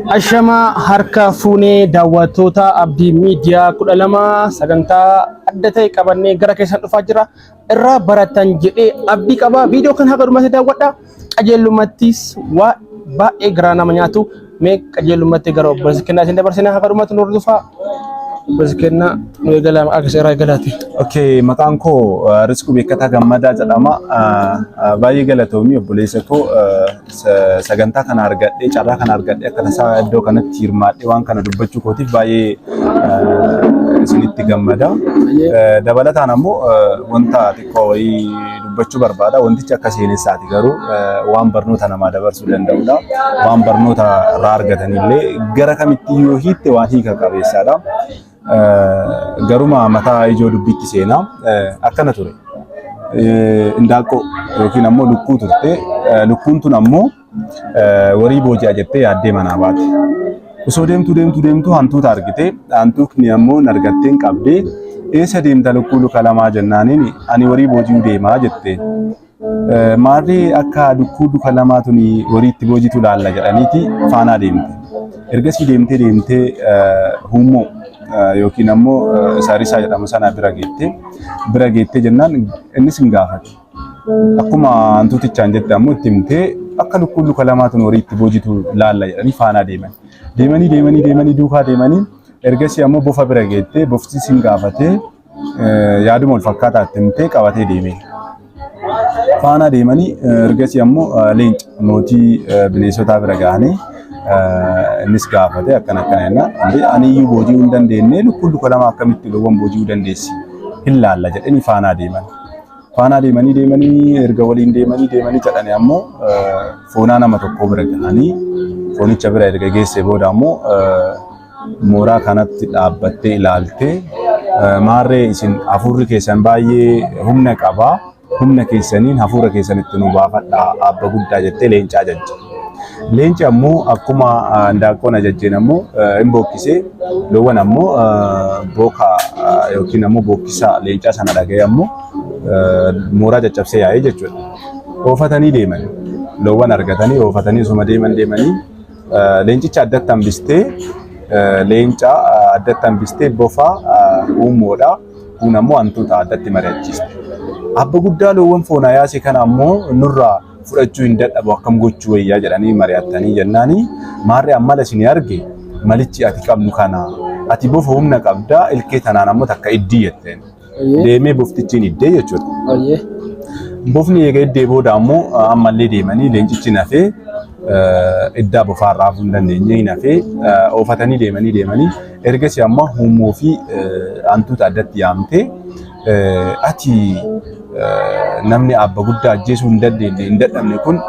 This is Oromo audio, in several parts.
Ashama harka fuunee daawwattoota Abdii Miidiyaa 12 sagantaa adda ta'e qabannee gara keessan dhufaa jira. Irraa baratan jedhee abdii qaba. Viidiyoo kan haga dhumatti daawwadha. Qajeelumattis waa baay'ee garaa nama nyaatu. Mee qajeelumatti gara obboleessa kennaa isin dabarsine haga dhumatti nu hordofaa. Obboleessa kennaa nu eegala akka seeraa eegalaati. Okay, maqaan koo Risquu Beekkataa Gammadaa jedhama. Baay'ee galatoomii obboleessa koo sagantaa kana argadhee carraa kana argadhee akka tasaa iddoo kanatti hirmaadhee waan kana dubbachuu kootiif baay'ee isinitti gammada. Dabalataan ammoo wanta xiqqoo wayii dubbachuu barbaada. Wantichi akka seenessaati garuu waan barnoota namaa dabarsuu danda'udha. Waan barnoota irraa argatanillee gara kamitti yoo hiitte waan hiika qabeessaadha. Garuma mataa ijoo dubbitti seenaa akkana ture. Indaaqqoo yookiin ammoo lukkuu turte. Lukkuun tun ammoo warii booji'a jettee yaaddee manaa baate. Osoo deemtu hantuuta argite. Hantuutni ammoo argatteen qabdee eessa deemta lukkuu luka lamaa jennaaniin ani warii booji'uu deemaa jette. Maarree akka lukkuu luka lamaa tuni wariitti boojitu laalla jedhaniiti faanaa deemte. Ergasii deemtee huummoo yookiin ammoo saarisaa jedhamu sana bira geette jennaan innis hin gaafate. Akkuma hantuutichaan jette ammoo itti himtee akka lukkuu luka lamaatuun wariitti boojitu laalla jedhanii faanaa deeman. Deemanii duukaa deemanii ergasii ammoo bofa bira geette boftis hin gaafate yaaduma wal fakkaataa itti himtee qabatee deeme. Faanaa deemanii ergasii ammoo leenca mootii bineensotaa bira gahanii innis gaafate akkana jennaan ani iyyuu booji'uu hin dandeenye lukkuu luka lama akkamitti loowwan booji'uu dandeessi hin laalla jedhanii faanaa deeman. Faanaa deemanii erga waliin deemanii jedhanii ammoo foonaa nama tokko bira gahanii foonicha bira erga geesse booda ammoo mooraa kanatti dhaabbattee ilaaltee maarree isin hafuurri keessan baay'ee humna qabaa humna keessaniin hafuura keessanitti nu baafadhaa abba guddaa jettee leencaa ajajje. Leenci ammoo akkuma indaaqqoon ajajjeen ammoo hin bookkisee loowwan ammoo booka yookiin ammoo bookkisa leencaa sana dhaga'ee ammoo mooraa caccabsee yaa'ee jechuudha. Oofatanii deeman. Loowwan argatanii oofatanii osuma deemanii leencicha addatti hambistee leenca addatti hambistee bofa uummoodha. Kun ammoo hantuuta addatti mari'achiiste. Abba guddaa loowwan foonaa yaase kana ammoo nurraa fudhachuu hin dadhabu akkam gochuu wayyaa jedhanii mari'attanii jennaanii maarree ammala isin arge malichi ati qabnu kana ati bofa humna qabdaa ilkee tanaan ammoo takka iddii jetteen deemee boftichiin iddee jechuudha. Bofni eega iddee booda ammoo ammallee deemanii leencichi nafee iddaa bofaa irraa hafuu hin dandeenye nafee oofatanii deemanii ergasii ammoo huummoo fi hantuuta addatti yaamtee ati namni abba guddaa ajjeesuu hin dandeenye hin dadhabne kun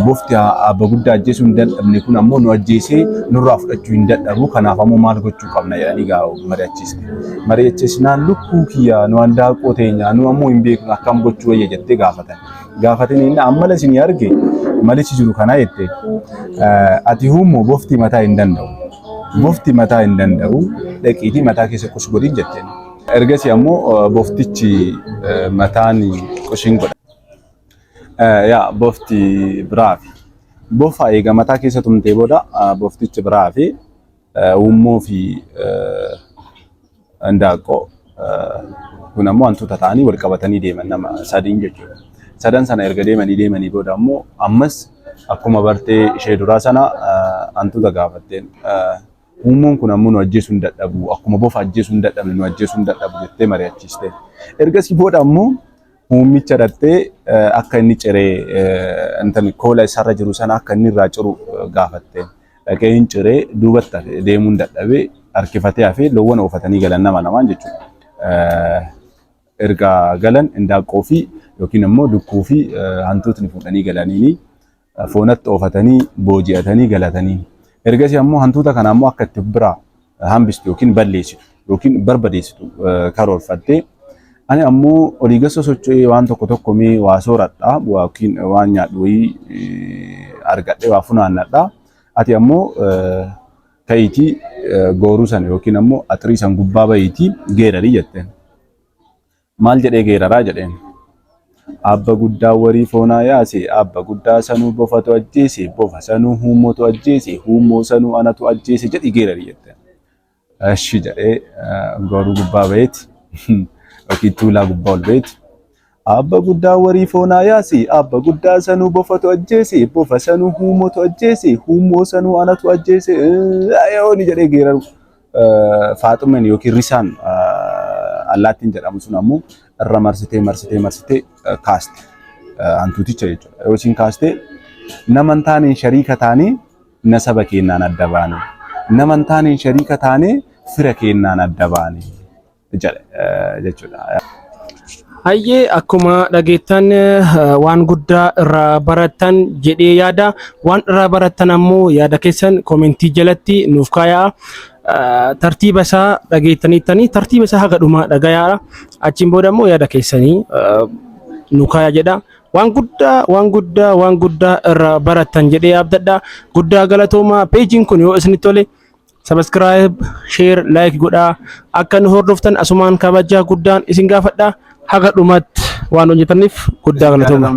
bofti abba guddaa ajjeesuu hin dadhabne kun ammoo nu ajjeesee nurraa fudhachuu hin dadhabu kanaaf ammoo maal gochuu qabna jedhanii mari'achiiste. Mari'achiisnaan lukkuu kiyya nu handaaqqoo teenya nu ammoo hin beeknu akkam gochuu wayya jettee gaafatan. Gaafatanii ammala isin arge malichi jiru kana jette ati huummoo bofti mataa hin danda'u. Bofti mataa hin danda'u dhaqiitii mataa keessa qush godhin jetteen. Ergasii ammoo boftichi mataan qushiin godha. Bofti biraafi. Bofa eega mataa keessa tumtee booda boftichi biraafi huummoo fi indaaqqoo kun ammoo hantuuta ta'anii wal qabatanii deeman nama sadiin jechuudha. Sadan sana erga deemanii booda ammoo ammas akkuma bartee ishee duraa sana hantuuta gaafatteen. Huummoon kun ammoo nu ajjeesuu hin dadhabu akkuma bofa ajjeesuu hin dadhabne nu ajjeesuu hin dadhabu jettee mari'achiiste. Ergasii booda ammoo huummicha dhattee akka inni ciree koola isarra jiru sana akka inni irraa ciru gaafatte. Dhaqee hin ciree duubatti deemuu hin dadhabee harkifatee hafee loowwan oofatanii galan nama lamaan jechuudha. Erga galan indaaqqoo fi yookiin ammoo lukkuu fi hantuutni fuudhanii galaniini foonatti oofatanii booji'atanii galatanii. Ergasii ammoo hantuuta kana ammoo akka itti biraa hambistu yookiin balleessitu yookiin barbadeessitu karoorfattee ani ammoo olii gassa socho'ee waan tokko mee waa sooradhaa yookiin waan nyaadhu argadhee waa funaannadhaa ati ammoo ka'iitii gooruu sana yookiin ammoo axirii san gubbaa ba'iitii geerarii jetteen. Maal jedhee geeraraa jedheen Abba guddaa warii foonaa yaase abba guddaa sanuu bofatu ajjeese bofa sanuu huummotu ajjeese huummoo sanuu anatu ajjeese jedhi geerari jette. Ashi jedhee garuu gubbaa baheeti yookiin tuulaa gubbaa ol baheeti. Abba guddaa warii foonaa yaase abba guddaa sanuu bofatu ajjeese bofa sanuu huummotu ajjeese huummoo sanuu anatu ajjeese ayooni jedhee geeraru. Faaxumeen yookiin risaan allaattiin jedhamu sun ammoo irra marsitee kaaste hantuuticha jechuudha. Yoo isin kaaste nama hin taaneen shariika taanee nasaba keenyaan adda baane nama hin taaneen shariika taanee fira keenyaan adda baane jechuudha. Hayyee akkuma dhageettan waan guddaa irraa baratan jedhee yaada. Waan irraa baratan ammoo yaada keessan komentii jalatti nuuf kaayaa. Tartiiba isaa dhageettaniittanii tartiiba isaa haga dhumaa dhagayaa. Achiin booda ammoo yaada keessanii nu kaayaa jedha. Waan guddaa irraa baratan jedhee yaabdadha. Guddaa galatooma. Peejiin kun yoo isinitti tole subscribe, share, like godhaa. Akka nu hordoftan asumaan kabajaa guddaan isin gaafadha. Haga dhumatti waan hojjetaniif guddaa galatooma.